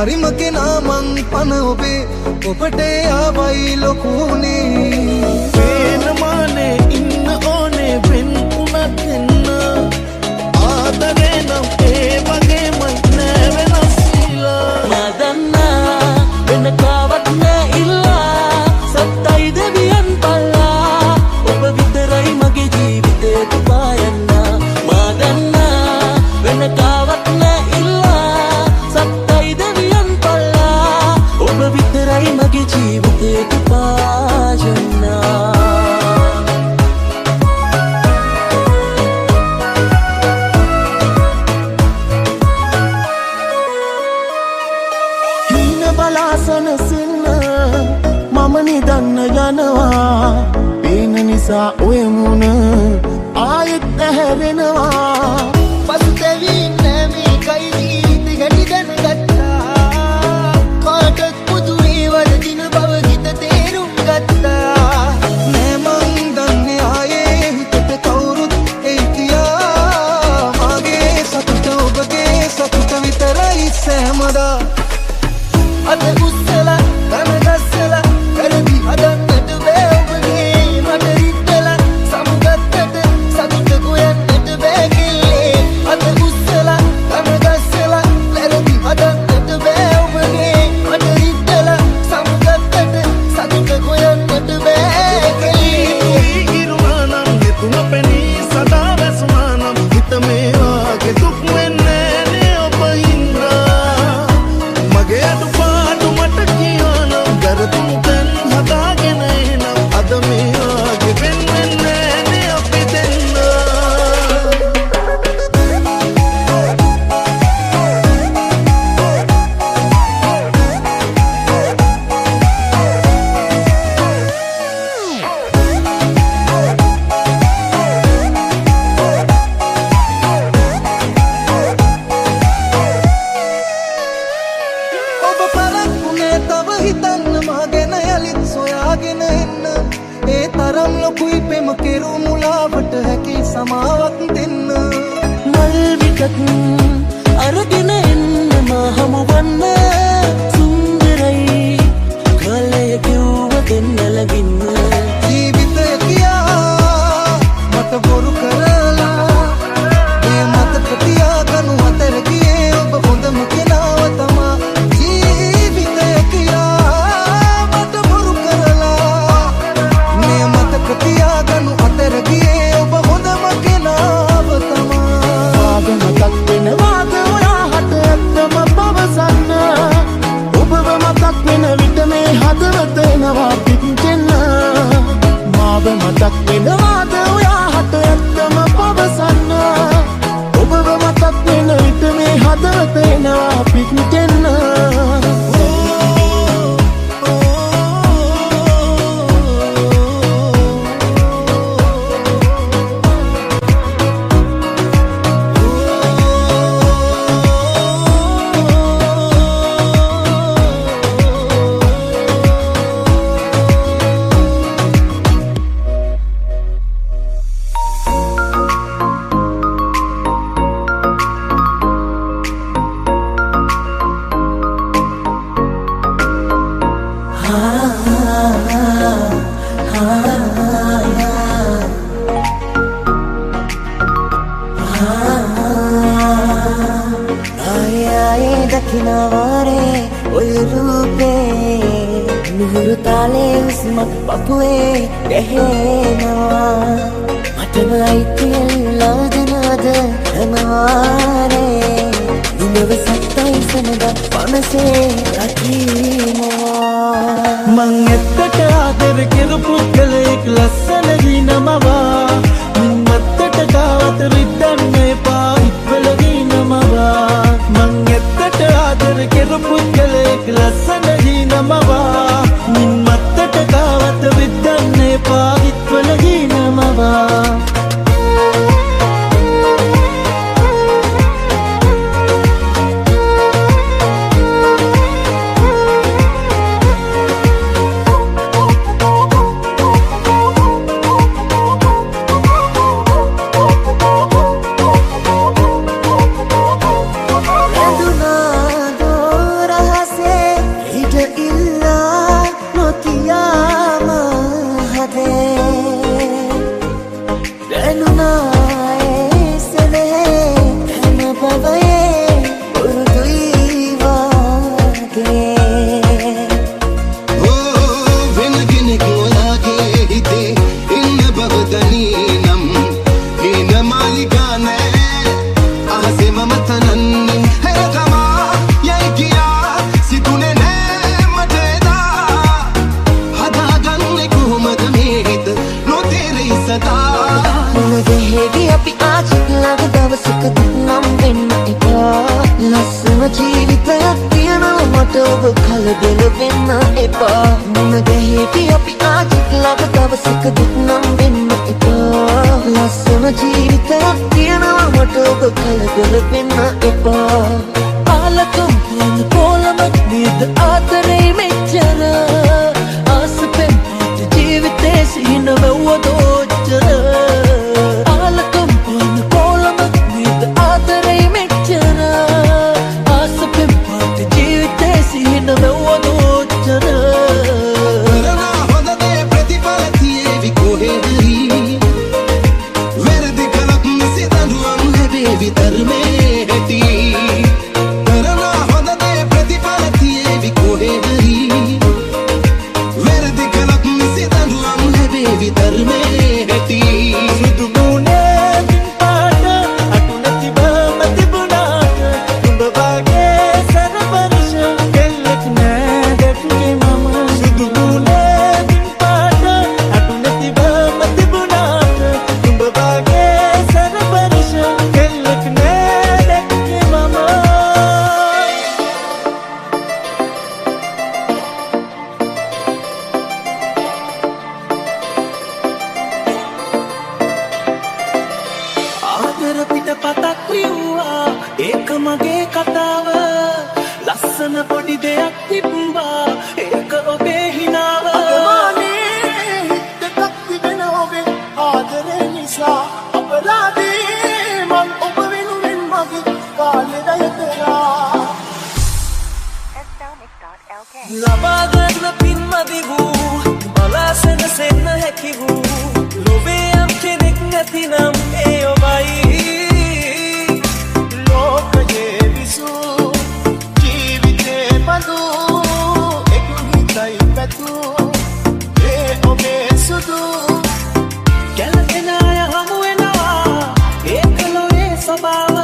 හරිම කෙනා මං පන ඔබේ ඔබට ආවයි ලොකුනේ පේනමානේ ඉන්න ඕනේ වෙන් උනත් එන්න ආදරේ නම් ඒ වගේමයි නෑ වෙනස් කියලා මදන්නා වෙන කාවත් නෑ ඉල්ලා සත්තයි දෙවියන් පල්ලා ඔබ විතරයි මගේ ජීවිතේට පායන්න මදන්නා වෙන කාවත් නෑ ඉල්ලා සත්තයි දෙවියන් පල්ලා ඔබ විතරයි මගේ ජීවිතේට පායන්න බලාසන සින්න මම නිදන්න යනවා පේන නිසා ඔය මුණ ආයෙත් ඇහැරෙනවා පසුතැවීම මේකයි නීති ගැටි දැනගත්තා කාටත් පුදුමේ වරදින බව හිත තේරුම් ගත්තා නෑ මං දන්නේ ආයේ හිතට කවුරුත් එයි කියා මගේ සතුට ඔබගේ සතුට විතරයි සෑමදා අද උස්සලා කනගස්සලා කරදි හදන්නට බෑ ඔබගේ මට රිද්දලා සමුගත්තට සතුට කොයන්නට බෑ කිල්ලේ අද උස්සලා කනගස්සලා කරදි හදන්නට බෑ ඔබගේ මට රිද්දලා සමුගත්තට සතුට කොයන්නට බෑ කිල්ලේ ඉරුමානම් ගෙතුම පෙනී සදා වැසුමානම් හිත මේ වාගේ දුක් වෙන්නේ නේ ඔබ හින්දා මගේ අඩු තුන් හදාගෙන එනම් අද මේ ආගේ වෙන්නේ නේ අපි දෙන්න ඔබ පරක්කුනේ තව හිතන්න මගෙන යලිත් සොයාගෙන එන්න ඒ තරම් ලොකුයි පෙම කෙරු මුලාවට හැකි සමාවක් දෙන්න මල් විටක් අරගෙන එන්න මා හමුවන්න සුන්දරයි කලය කිව්ව දෙන්න ලඟින්න ජීවිතය කියා මට බොරු කරලා ඒ මතක තියාගනු අතර ගියේ ඔබ හොඳම කෙනාව තමා ජීවිතය කියා මට බොරු කරලා මේ මතක තියාගනු අතර ගියේ ඔබ හොඳම කෙනාව තමා මතක් වෙනවාද ඔයාට ඇත්තම පවසන්න ඔබව මතක් වෙන විට මේ හදවත එනවා පිටින්ෙන්න මාව මතක් වෙනවාද ඔයාට ඇත්තම පවසන්න ඔබව මතක් වෙන විට මේ හදවත එනවා පිටින්ෙන්න දකිනවාරේ ඔය රූපේ නුහුරු තාලේ උස්මක් පපුවේ ගැහෙනවා මටම අයිතියල්ලා දෙනවද හැමවාරේ නුඹව සත්තයි සනදා පනසේ රකිනවා මං එත්තට ආදර කෙරපු කලෙක් ලස්සන ගිනමවා මින් මත්තට ගාවත රිද්දන්නේ පා ඉක්වල ගිනමවා මං එත්තට ආදර කෙරපු කලෙක් ලස්සන ගිනමවා මින් මත්තට ගාවත රිද්දන්නේ පා ඉක්වල ගිනමවා දැනුනායේ සෙනෙහේ හැම පවයේ උරුදුයි වාගේ වෙන කෙනෙක් ඔයාගේ හිතේ ඉන්න බව දනීනම් හින මාලිගා නෑ අහසේ මම තනන්නේ හැරකමා යයි කියා සිතුනේ නෑ මට එදා හදාගන්නේ කොහොමද මේ හිත නොතේරෙයි සදා මුණගැහෙවි අපි ආජික් ළඟ දවසක නම් වෙන්න එපා ලස්සන ජීවිතයක් තියෙනවා මට ඔබ කලබල වෙන්න එපා මුණගැහෙවි අපි ආජික් ළඟ දවසක නම් වෙන්න එපා ලස්සන ජීවිතයක් තියෙනවා මට ඔබ කලබල වෙන්න එපා ආලකම් පුන කොලමක් නේද ආතරේ මෙච්චර ආසපෙන් ජීවිතේ සිහින වෙවදෝච්චර ආලකම් පුන කොලමක් නේද ආතරේ මෙච්චර ආසපෙන් ජීවිතේ සිහින වෙවදෝච්චර කරනා හොඳ දේ ප්‍රතිඵල තියේවි කොහෙදරි වැරදි කලක් නිසි දඬුවම් ලැබේවි ධර්මයේ හැටි කරනා හොඳ දේ ප්‍රතිඵල තියේවි කොහෙදරි වැරදි කලක් නිසි දඬුවම් ලැබේවි ධර්මයේ හැටි සුදු මුනේ පින්පාට අටු නැතිව මතිබුණාට උඹ වගේ සරපරිශ කෙල්ලෙක් නෑ දැක්කේ මම සුදු මුනේ පින්පාට අටු නැතිව මතිබුණාට උඹ වගේ සරපරිශ කෙල්ලෙක් නෑ දැක්කේ මම ආදර පිට පතක් ලිව්වා ඒක මගේ කතාව ලස්සන පොඩි දෙයක් තිබ්බා ඒක ඔබේ හිනාව අගමානේ දෙකක් තිබෙන ඔබේ ආදරේ නිසා අපරාධේ මං ඔබ වෙනුවෙන් මගේ කාලේ දයතරා ලබා ගන්න පින්මදි වූ බලාසෙන සෙන්න හැකි වූ ලොවේ යම් කෙනෙක් නැතිනම් ඒ ඔබයි ලෝකයේ විසු ජීවිතේ බඳු එක් හිතයි පැතු ඒ ඔබේ සුදු ගැලපෙන අය හමු වෙනවා ඒක ලොවේ ස්වභාව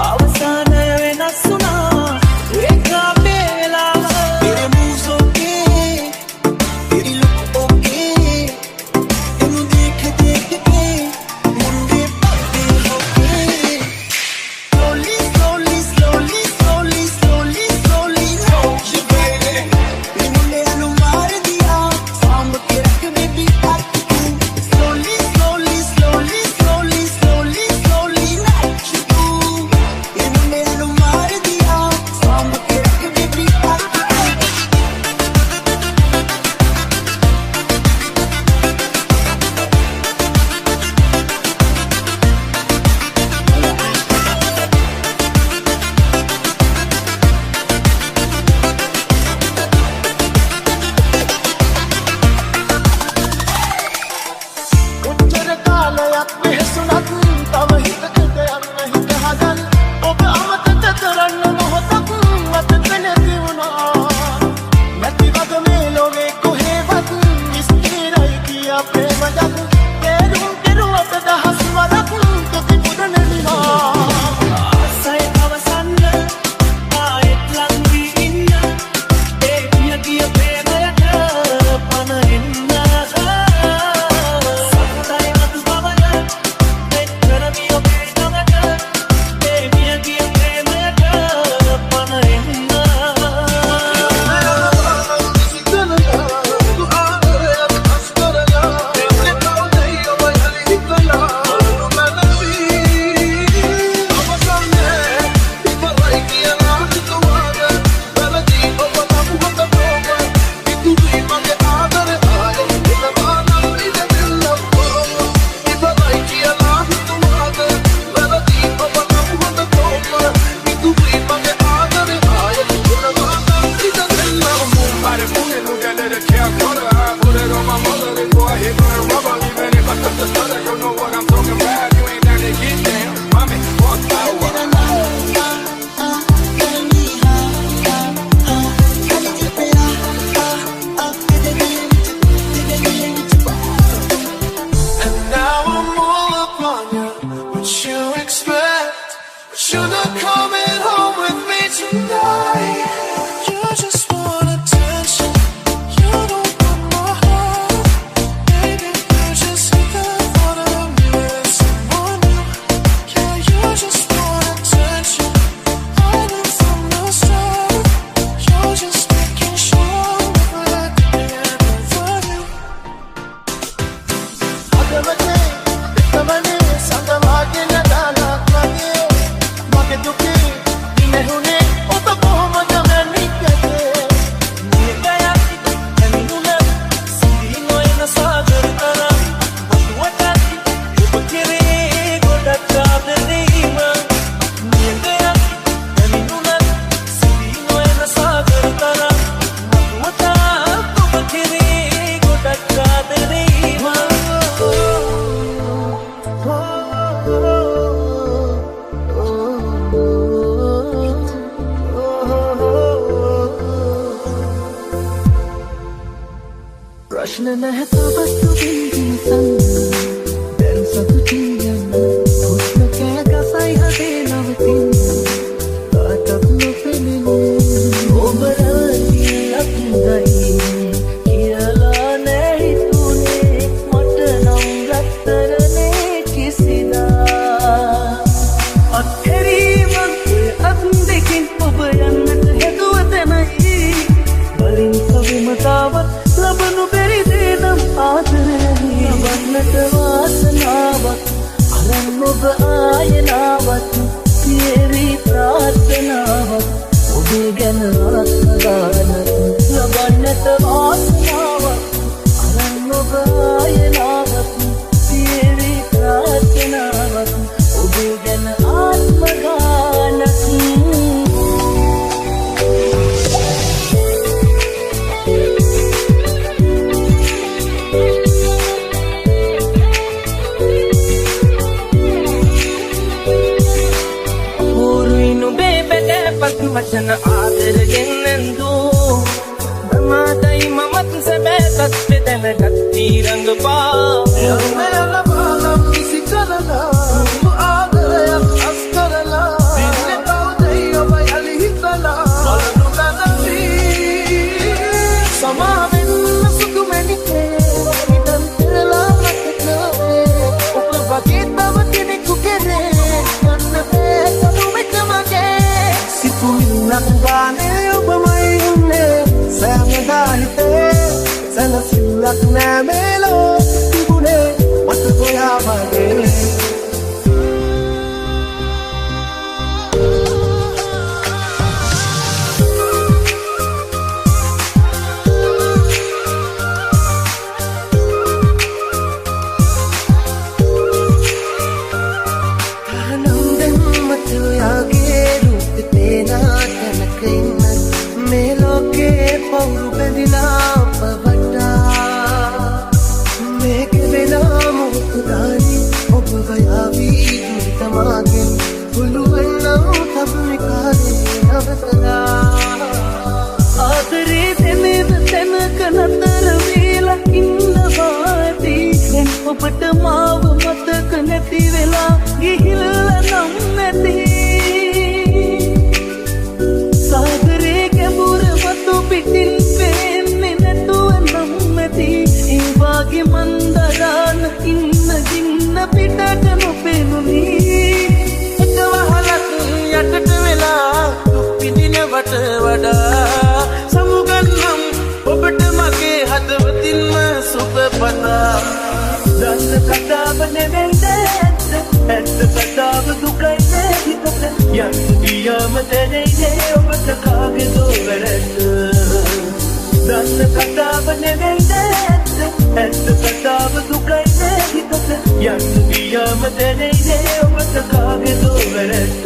අවසානය වෙනස් වුණා ඒක අපේ වෙලාව तेरे moves okay तेरी look okay तेनू देख देख के you're coming home with me tonight. You just want attention. You don't want my heart. Baby, you just looking for the mirror, someone new. Yeah, you just want attention. I knew from the start. You're just making sure that I could be for you. Adamate, tamane, sangavage na dala kage. Mage duki, dine hune, oto kohoma jamani kage. Nigaya, kanuna, sindino ena sagar tara. Watuwata, upakire, godaka derima. Nigaya, kanuna, sindino ena sagar tara. Watuwata, upakire, godaka derima. प्रश्न नहता बस तू बिंदी संग दिन सब चीज़न हुस्न क्या साई हदे नवतीन ताकत लो फिल्म ओ बराती अपनी किया नहीं तूने मत नंगतर ने किसी दा अतेरी मन अब देखें पबयन है तू नहीं बलिन सभी मतावत लबनु बेरी देनम आदरही लबन्नत वासनावत अरन्नुब आयनावत तेरी प्रार्थनावत उबे गन आत्मदानत लबन्नत वासनावत अरन्नुब आयनावत तेरी प्रार्थनावत उबे गन आत्मदानत वचन आदर गिनंदू दमादई ममत से बेतत पिदन गत्ती रंग पा मेरा बालम किसी करला तू आदर अब अस्करला दिल तो दैयो बयली हितला बोलनु नदी समावेन सुख में निके इदम तेला मत करे ऊपर बगीता बतिने कुकेरे मन पे कदू में चमके Nakubane ubamay humne samdahite sana silak na melo tibune matukoya bane आदरी तेने बतन कनतर वेला इन्न बाती ඔබට මාව මතක නැති වෙලා ගිහිල්ලා නම් නැති සාගරේ ගැඹුර මතු පිටින් පේන්නේ නැතුව නම් නැති ඒ වාගේ මන්දරාන ඉන්න ගින්න පිටට නොපෙනුනි එක වහලක් යටට වෙලා දුක් පිටිනවට වඩා සමුගන්නම් ඔබට මගේ හදවතින්ම සුබපතා දන්න කතාව නෙවෙයිද ඇත්ත කතාව දුකයි හිතට යන්න ගියාම දැනෙන්නේ ඔබට කාගේදෝ වැරැද්ද දන්න කතාව නෙවෙයිද ඇත්ත කතාව දුකයි හිතට යන්න ගියාම දැනෙන්නේ ඔබට කාගේදෝ වැරැද්ද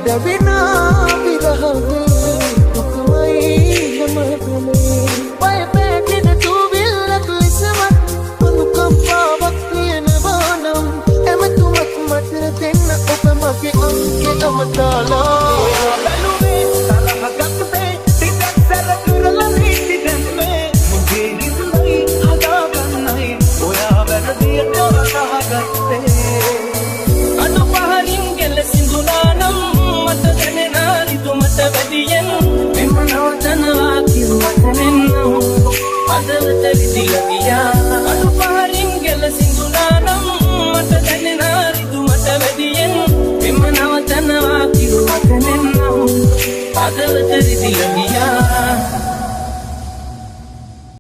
Davina birahave tukumai namapale Why back in the two-wheel at Lissaman අදවත රිදිලා ගියා